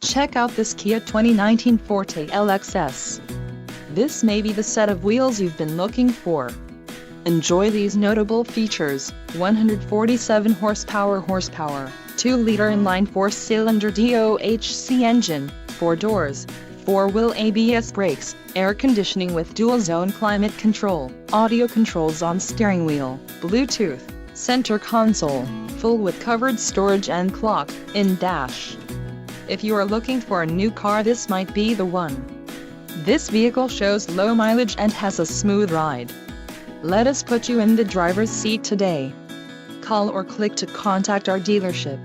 Check out this Kia 2019 Forte LXS. This may be the set of wheels you've been looking for. Enjoy these notable features: 147 horsepower, 2-liter inline 4-cylinder DOHC engine, 4 doors, 4-wheel ABS brakes, air conditioning with dual-zone climate control, audio controls on steering wheel, Bluetooth, center console, full with covered storage and clock-in dash. If you are looking for a new car, this might be the one. This vehicle shows low mileage and has a smooth ride. Let us put you in the driver's seat today. Call or click to contact our dealership.